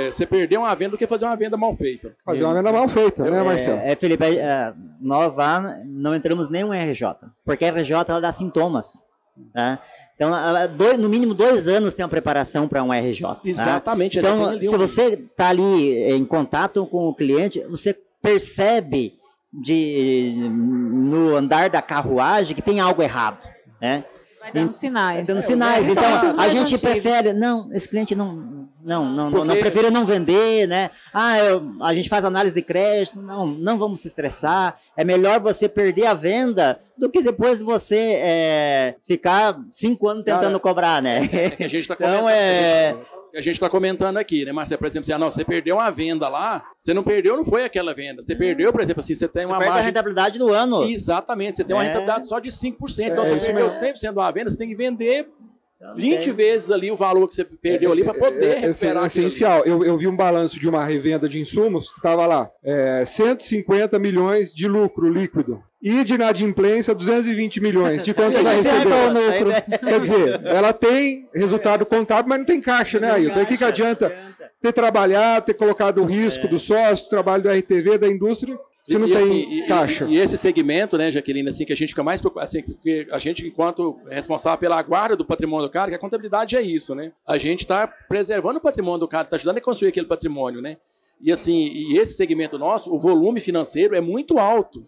você perder uma venda do que fazer uma venda mal feita. Fazer uma venda mal feita, né, Marcelo? Felipe, nós lá não entramos nem um RJ, porque a RJ ela dá sintomas. Né? Então, no mínimo 2 anos tem uma preparação para um RJ. Exatamente. Tá? Então, se você está ali em contato com o cliente, você percebe no andar da carruagem que tem algo errado, né? Vai dando sinais. Dando sinais. Então, a gente prefere... Não, esse cliente não prefere não vender, né? A gente faz análise de crédito. Não vamos se estressar. É melhor você perder a venda do que depois você ficar 5 anos tentando cobrar, né? A gente está então, a gente está comentando aqui, né, Marcelo? Por exemplo, você perdeu uma venda lá, você não perdeu, não foi aquela venda. Você perdeu, por exemplo, assim, você tem uma margem... a rentabilidade do ano. Exatamente, você tem uma rentabilidade só de 5%. Então, você perdeu 100% de uma venda, você tem que vender 20 vezes ali o valor que você perdeu ali para poder recuperar. É essencial. Eu vi um balanço de uma revenda de insumos que estava lá, 150 milhões de lucro líquido. E de inadimplência, 220 milhões. De quanto ela recebeu? Quer dizer, ela tem resultado contábil, mas não tem caixa, né, Ailton? Então, o que adianta ter trabalhado, ter colocado o risco do sócio, o trabalho do RTV, da indústria, se não tem caixa? E esse segmento, né, Jaqueline, assim, que a gente fica mais preocupado, assim, porque a gente, enquanto responsável pela guarda do patrimônio do cara, que a contabilidade é isso, né? A gente está preservando o patrimônio do cara, está ajudando a construir aquele patrimônio, né? E assim, esse segmento nosso, o volume financeiro é muito alto.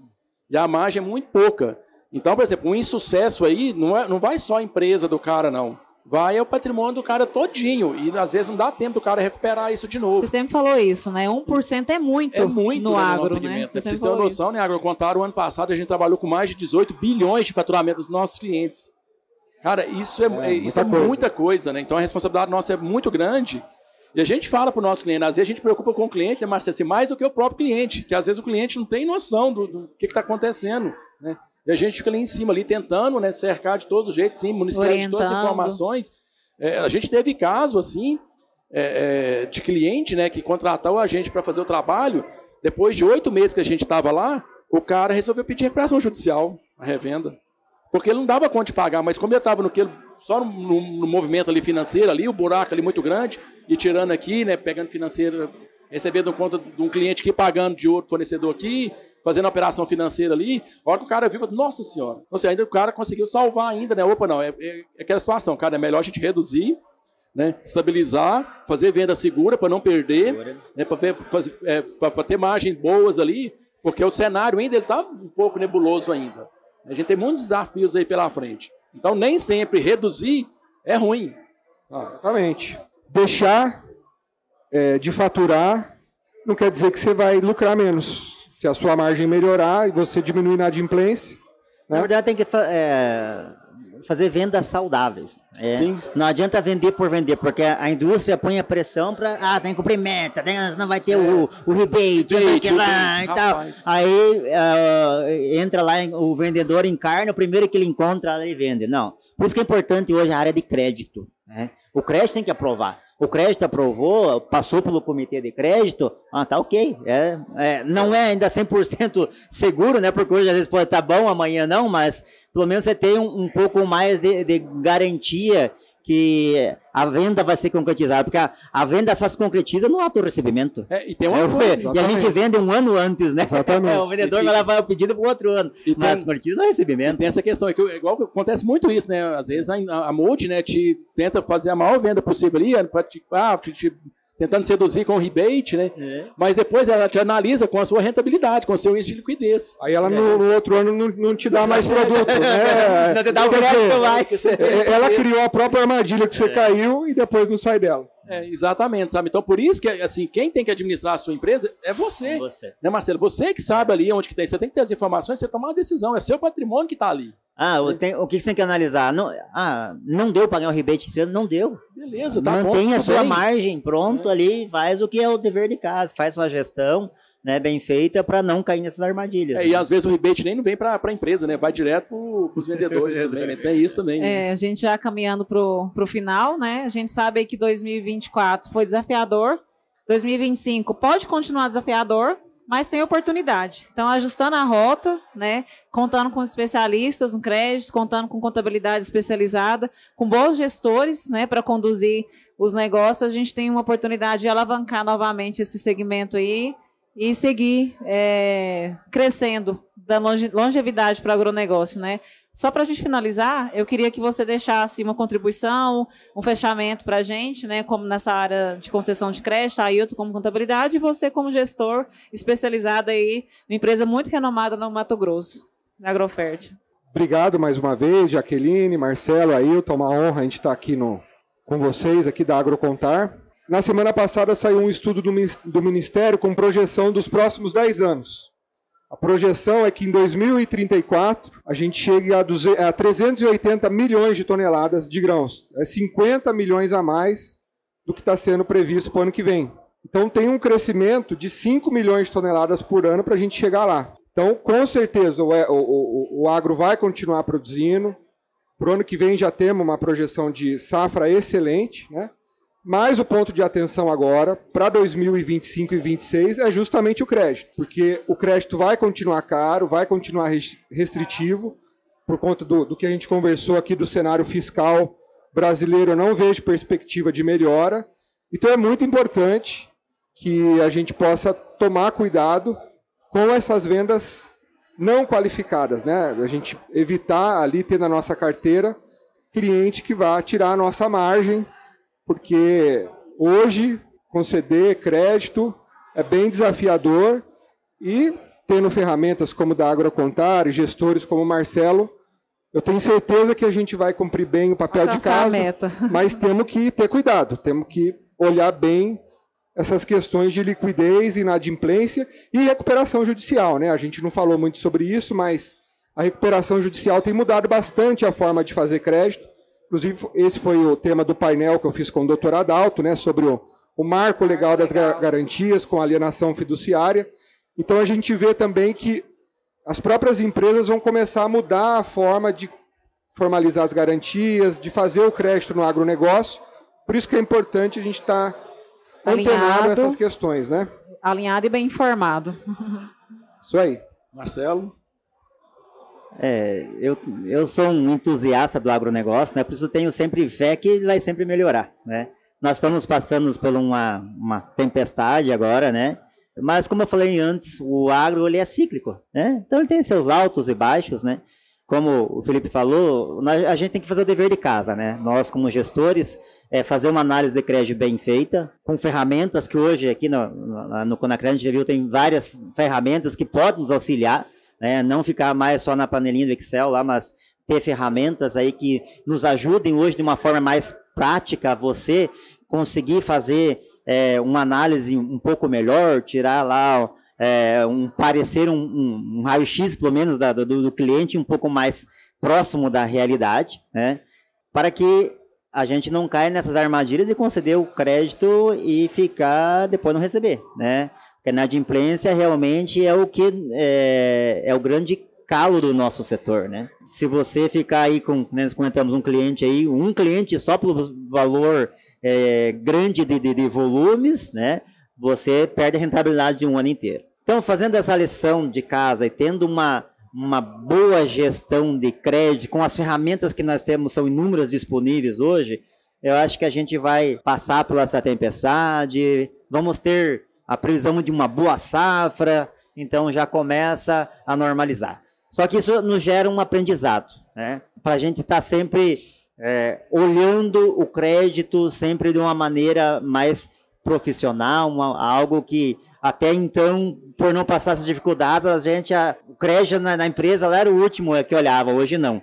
E a margem é muito pouca. Então, por exemplo, um insucesso aí não vai só a empresa do cara, não. Vai o patrimônio do cara todinho. E às vezes não dá tempo do cara recuperar isso de novo. Você sempre falou isso, né? 1% é muito no agro, né? Pra vocês terem uma noção, né, Agrocontar, o ano passado a gente trabalhou com mais de 18 bilhões de faturamento dos nossos clientes. Cara, isso é muita coisa, né? Então a responsabilidade nossa é muito grande. E a gente fala para o nosso cliente, às vezes a gente preocupa com o cliente, né, Marcelo, assim, mais do que o próprio cliente, que às vezes o cliente não tem noção do que está acontecendo, né? E a gente fica ali em cima, ali tentando, né, cercar de todos os jeitos, sim, municiar de todas as informações. A gente teve caso, assim, de cliente, né, que contratou a gente para fazer o trabalho, depois de 8 meses que a gente estava lá, o cara resolveu pedir recuperação judicial, a revenda. Porque ele não dava conta de pagar, mas como ele estava só no movimento ali financeiro, ali, o buraco ali muito grande, e tirando aqui, né, pegando financeiro, recebendo conta de um cliente aqui, pagando de outro fornecedor aqui, fazendo a operação financeira ali, a hora que o cara viu, falou, nossa senhora, ou seja, ainda o cara conseguiu salvar ainda, né? Opa, não, é aquela situação, cara, é melhor a gente reduzir, né, estabilizar, fazer venda segura para não perder, né, para ter margens boas ali, porque o cenário ainda está um pouco nebuloso ainda. A gente tem muitos desafios aí pela frente. Então, nem sempre reduzir é ruim. Exatamente. Deixar de faturar não quer dizer que você vai lucrar menos. Se a sua margem melhorar e você diminuir na inadimplência... Né? Na verdade, tem que fazer vendas saudáveis. Não adianta vender por vender, porque a indústria põe a pressão para... tem cumprimento, não vai ter o rebate, não vai ter lá e tal. Aí entra lá, o vendedor encarna, o primeiro que ele encontra, ele vende. Não. Por isso que é importante hoje a área de crédito. Né? O crédito tem que aprovar. O crédito aprovou, passou pelo comitê de crédito, tá ok. Não é ainda 100% seguro, né? Porque hoje às vezes pode estar bom, amanhã não, mas pelo menos você tem um pouco mais de garantia que a venda vai ser concretizada, porque a venda só se concretiza no autorrecebimento. E tem uma coisa, e a gente vende um ano antes, né? Exatamente. O vendedor vai levar o pedido para o outro ano, mas concretiza no recebimento. Tem essa questão, igual que acontece muito isso, né? Às vezes a Mold, né, te tenta fazer a maior venda possível ali, tentando seduzir com o rebate, né? Mas depois ela te analisa com a sua rentabilidade, com o seu índice de liquidez. Aí ela no outro ano não te dá mais produto, né? Não te dá o crédito mais. Ela criou a própria armadilha que você caiu e depois não sai dela. Exatamente, sabe? Então, por isso que, assim, quem tem que administrar a sua empresa é você. Né, Marcelo? Você que sabe ali onde que tem. Você tem que ter as informações, você tomar uma decisão. É seu patrimônio que está ali. O que você tem que analisar? Não deu para ganhar o rebate esse ano? Não deu. Beleza, tá bom. Mantém a sua margem, pronto ali, faz o que é o dever de casa, faz sua gestão, né, bem feita para não cair nessas armadilhas. E às vezes o rebate nem não vem para a empresa, né? Vai direto para os vendedores também, né? Tem isso também. Né? A gente já caminhando para o final, né? A gente sabe aí que 2024 foi desafiador, 2025 pode continuar desafiador, mas tem oportunidade. Então, ajustando a rota, né, contando com especialistas no crédito, contando com contabilidade especializada, com bons gestores, né, para conduzir os negócios, a gente tem uma oportunidade de alavancar novamente esse segmento aí e seguir crescendo, dando longevidade para o agronegócio, né? Só para a gente finalizar, eu queria que você deixasse uma contribuição, um fechamento para a gente, né, como nessa área de concessão de crédito, a Ailton como contabilidade e você como gestor especializado aí, uma empresa muito renomada no Mato Grosso, na Agrofert. Obrigado mais uma vez, Jaqueline, Marcelo, Ailton, uma honra a gente estar aqui com vocês aqui da Agrocontar. Na semana passada saiu um estudo do Ministério com projeção dos próximos 10 anos. A projeção é que em 2034 a gente chegue a 380 milhões de toneladas de grãos. É 50 milhões a mais do que está sendo previsto para o ano que vem. Então tem um crescimento de 5 milhões de toneladas por ano para a gente chegar lá. Então, com certeza, o agro vai continuar produzindo. Para o ano que vem já temos uma projeção de safra excelente, né? Mas o ponto de atenção agora, para 2025 e 2026, é justamente o crédito. Porque o crédito vai continuar caro, vai continuar restritivo, por conta do que a gente conversou aqui do cenário fiscal brasileiro, eu não vejo perspectiva de melhora. Então é muito importante que a gente possa tomar cuidado com essas vendas não qualificadas, né? A gente evitar ali ter na nossa carteira cliente que vá tirar a nossa margem, porque hoje conceder crédito é bem desafiador e tendo ferramentas como da Agrocontar e gestores como o Marcelo, eu tenho certeza que a gente vai cumprir bem o papel de casa, mas temos que ter cuidado, temos que olhar bem essas questões de liquidez, inadimplência e recuperação judicial, né? A gente não falou muito sobre isso, mas a recuperação judicial tem mudado bastante a forma de fazer crédito. Inclusive, esse foi o tema do painel que eu fiz com o Dr. Adalto, né, sobre o marco legal das garantias com alienação fiduciária. Então, a gente vê também que as próprias empresas vão começar a mudar a forma de formalizar as garantias, de fazer o crédito no agronegócio. Por isso que é importante a gente estar antenado nessas questões, né? Alinhado e bem informado. Isso aí. Marcelo? Eu sou um entusiasta do agronegócio, né? Por isso tenho sempre fé que ele vai sempre melhorar, né? Nós estamos passando por uma tempestade agora, né? Mas como eu falei antes, o agro ele é cíclico, né? Então ele tem seus altos e baixos, né? Como o Felipe falou, a gente tem que fazer o dever de casa, né? Nós, como gestores, fazer uma análise de crédito bem feita, com ferramentas que hoje aqui no Conacred a gente já viu, tem várias ferramentas que podem nos auxiliar, né? Não ficar mais só na panelinha do Excel lá, mas ter ferramentas aí que nos ajudem hoje de uma forma mais prática, você conseguir fazer uma análise um pouco melhor, tirar lá um parecer, um raio-x, pelo menos, do cliente um pouco mais próximo da realidade, né? Para que a gente não caia nessas armadilhas de conceder o crédito e ficar depois não receber, né? Porque a inadimplência realmente é o que é o grande calo do nosso setor, né? Se você ficar aí nós comentamos um cliente só pelo valor grande de volumes, né? Você perde a rentabilidade de um ano inteiro. Então, fazendo essa lição de casa e tendo uma boa gestão de crédito, com as ferramentas que nós temos, são inúmeras disponíveis hoje, eu acho que a gente vai passar por essa tempestade, vamos ter a previsão de uma boa safra, então já começa a normalizar. Só que isso nos gera um aprendizado, né? Para a gente estar sempre olhando o crédito sempre de uma maneira mais profissional, algo que até então, por não passar essas dificuldades, o crédito na empresa lá era o último que olhava, hoje não.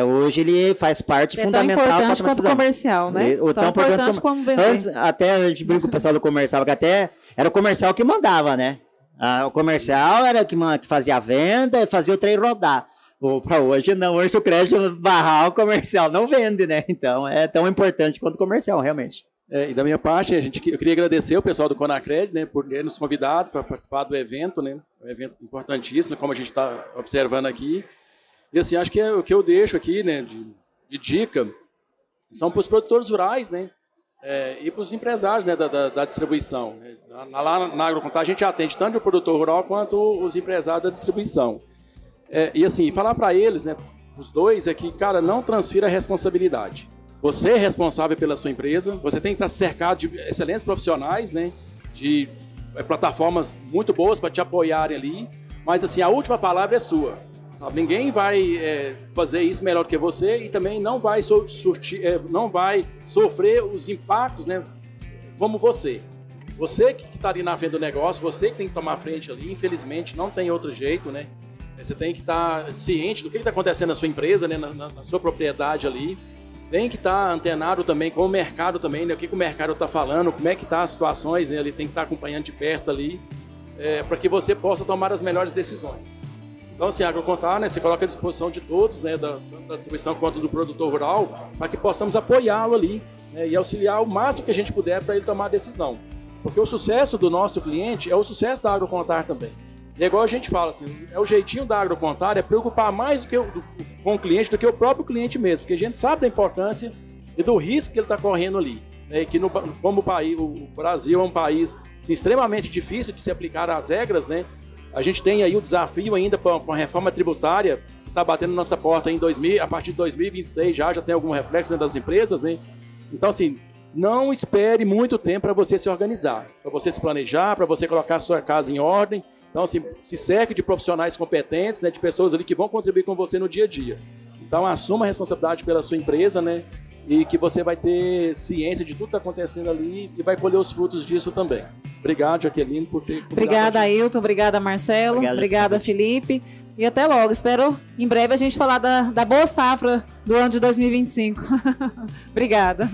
Hoje ele faz parte fundamental da automatização. Tão importante quanto comercial, né? Tão importante como vender. Antes, até a gente brinca com o pessoal do comercial, que até era o comercial que mandava, né? O comercial era que fazia a venda e fazia o trem rodar. Para hoje não, hoje o crédito barrar o comercial não vende, né? Então é tão importante quanto o comercial, realmente. E da minha parte, eu queria agradecer o pessoal do Conacred, né, por ter nos convidado para participar do evento, né? Um evento importantíssimo, como a gente está observando aqui. E assim, acho que o que eu deixo aqui, né, de dica são para os produtores rurais, né? E para os empresários, né, da distribuição. Lá na Agrocontar a gente atende tanto o produtor rural quanto os empresários da distribuição. E assim, falar para eles, né, os dois, é que, cara, não transfira a responsabilidade. Você é responsável pela sua empresa, você tem que estar cercado de excelentes profissionais, né, de plataformas muito boas para te apoiarem ali, mas assim, a última palavra é sua. Sabe? Ninguém vai fazer isso melhor do que você e também não vai, não vai sofrer os impactos, né, como você. Você que está ali na frente do negócio, você que tem que tomar frente ali, infelizmente não tem outro jeito, né? Você tem que estar ciente do que está acontecendo na sua empresa, né, na sua propriedade ali. Tem que estar antenado também com o mercado também, né? O que o mercado está falando, como é que tá as situações, né? Ele tem que estar acompanhando de perto ali, para que você possa tomar as melhores decisões. Então, assim, a Agrocontar, né, se coloca à disposição de todos, né, da distribuição quanto do produtor rural, para que possamos apoiá-lo ali, né, e auxiliar o máximo que a gente puder para ele tomar a decisão. Porque o sucesso do nosso cliente é o sucesso da Agrocontar também. E é igual a gente fala, assim, o jeitinho da Agrocontar é preocupar mais com o cliente do que o próprio cliente mesmo, porque a gente sabe da importância e do risco que ele está correndo ali. Né, que como o Brasil é um país assim, extremamente difícil de se aplicar às regras, né? A gente tem aí o desafio ainda com a reforma tributária que está batendo na nossa porta a partir de 2026 já tem algum reflexo das empresas, né? Então, assim, não espere muito tempo para você se organizar, para você se planejar, para você colocar a sua casa em ordem. Então, assim, se cerque de profissionais competentes, né, de pessoas ali que vão contribuir com você no dia a dia. Então, assuma a responsabilidade pela sua empresa, né? E que você vai ter ciência de tudo que está acontecendo ali e vai colher os frutos disso também. Obrigado, Jaqueline, por ter... Obrigada, Ailton. Obrigada, Marcelo. Obrigada, Felipe. E até logo. Espero, em breve, a gente falar da boa safra do ano de 2025. Obrigada.